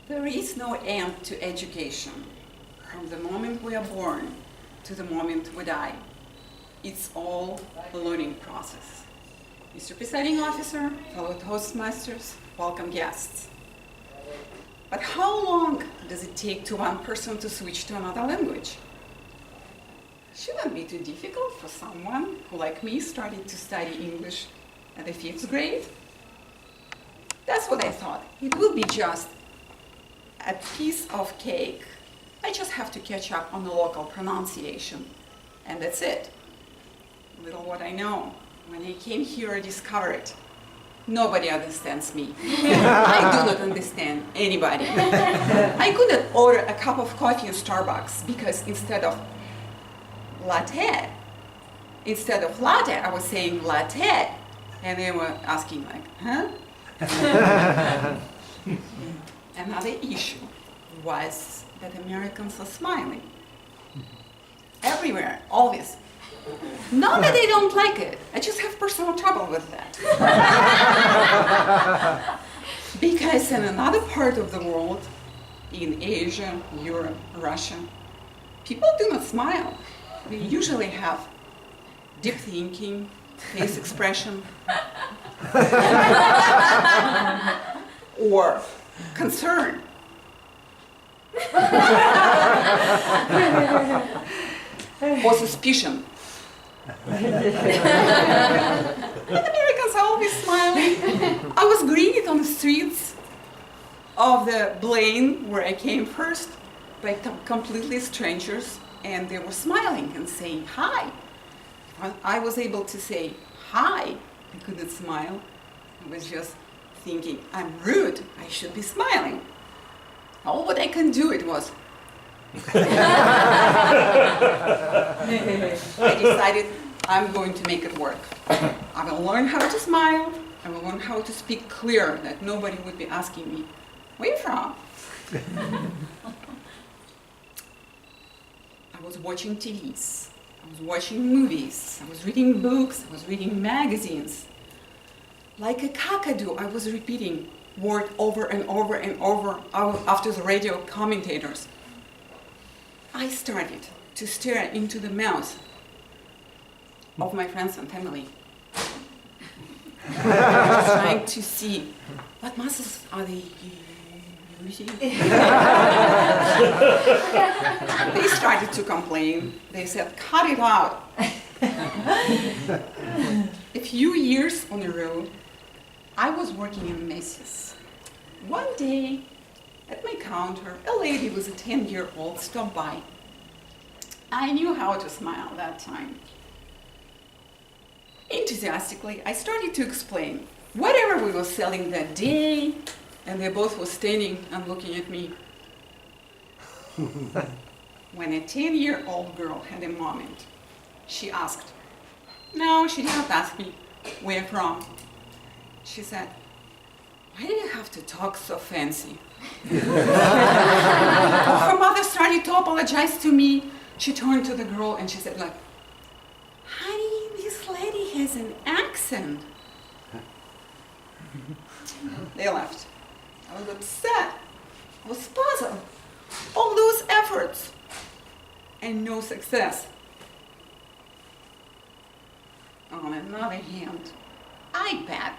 There is no end to education. From the moment we are born to the moment we die. It's all a learning process. Mr. Presiding Officer, fellow Toastmasters, welcome guests. But how long does it take to one person to switch to another language? Shouldn't be too difficult for someone who, like me, started to study English at the 5th grade? That's what I thought. It would be just a piece of cake. I just have to catch up on the local pronunciation, and that's it. Little what I know. When I came here, I discovered nobody understands me. I do not understand anybody. I couldn't order a cup of coffee in Starbucks because instead of latte, I was saying latte, and they were asking like, huh? Another issue was that Americans are smiling. Everywhere, always. Not that they don't like it, I just have personal trouble with that. Because in another part of the world, in Asia, Europe, Russia, people do not smile. They usually have deep thinking, face expression, or concern. Or suspicion. And Americans are always smiling. I was greeted on the streets of the Blaine, where I came first, by completely strangers, and they were smiling and saying hi. I was able to say hi. I couldn't smile. I was just thinking, I'm rude, I should be smiling. All what I can do it was. I decided I'm going to make it work. I will learn how to smile. I will learn how to speak clear, that nobody would be asking me, where are you from? I was watching TVs. I was watching movies. I was reading books. I was reading magazines. Like a kakadu, I was repeating word over and over and over after the radio commentators. I started to stare into the mouth of my friends and family. I was trying to see what muscles are they using. They started to complain. They said, cut it out. A few years on the road, I was working in Macy's. One day, at my counter, a lady with a 10-year-old stopped by. I knew how to smile that time. Enthusiastically, I started to explain whatever we were selling that day, and they both were standing and looking at me. When a 10-year-old girl had a moment, she asked. No, she did not ask me where from. She said, why do you have to talk so fancy? Her mother started to apologize to me. She turned to the girl and she said, like, honey, this lady has an accent. They left. I was upset. I was puzzled. All those efforts and no success. On another hand, I bet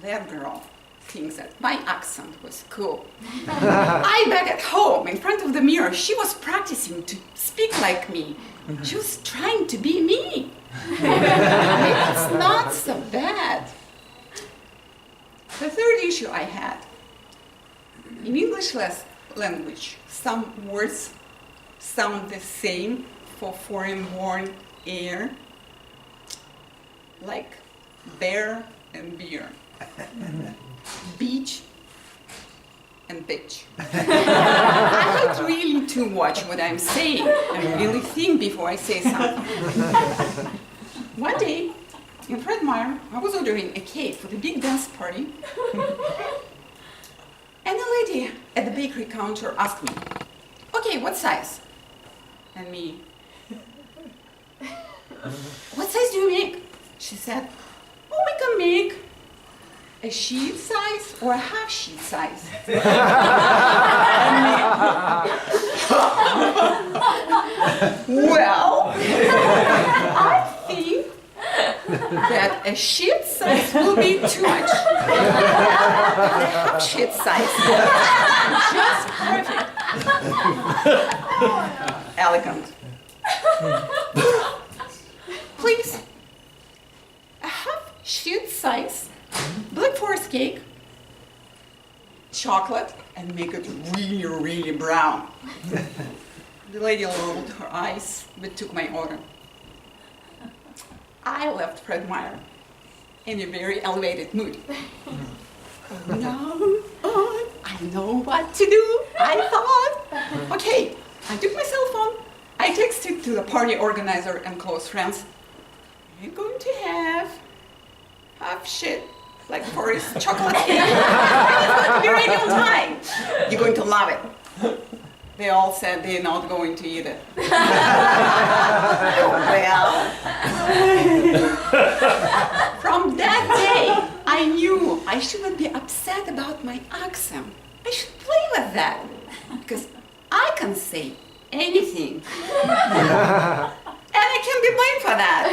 that girl thinks that my accent was cool. I bet at home, in front of the mirror, she was practicing to speak like me. She was trying to be me. It's not so bad. The third issue I had, in English language, some words sound the same for foreign-born air, like bear and beer. Beach and bitch. I have really to watch what I'm saying and really think before I say something. One day, in Fred Meyer, I was ordering a cake for the big dance party, and a lady at the bakery counter asked me, okay, what size? And me, what size do you make? She said, oh, we can make a sheet size or a half sheet size? Well, I think that a sheet size will be too much. A half sheet size. Just perfect. Elegant. Please, a half sheet size Black Forest cake, chocolate, and make it really, really brown. The lady rolled her eyes, but took my order. I left Fred Meyer in a very elevated mood. Now I know what to do, I thought. Okay, I took my cell phone, I texted to the party organizer and close friends. You're going to have half shit Black Forest chocolate cake. It's going to be ready on time. You're going to love it. They all said they're not going to eat it. Well, from that day, I knew I shouldn't be upset about my accent. I should play with that, because I can say anything. And I can be blamed for that.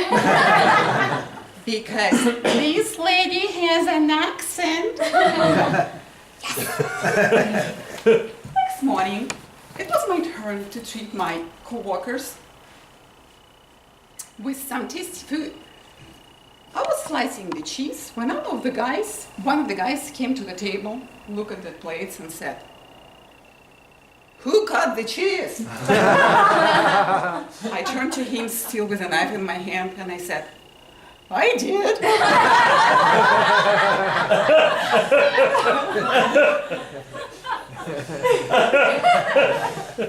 Because this lady has an accent. Yes. Next morning, it was my turn to treat my co-workers with some tasty food. I was slicing the cheese when one of the guys came to the table, looked at the plates and said, "Who cut the cheese?" I turned to him, still with a knife in my hand, and I said, "I did."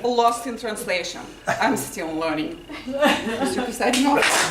Lost in translation. I'm still learning. Mr. Presiding Officer.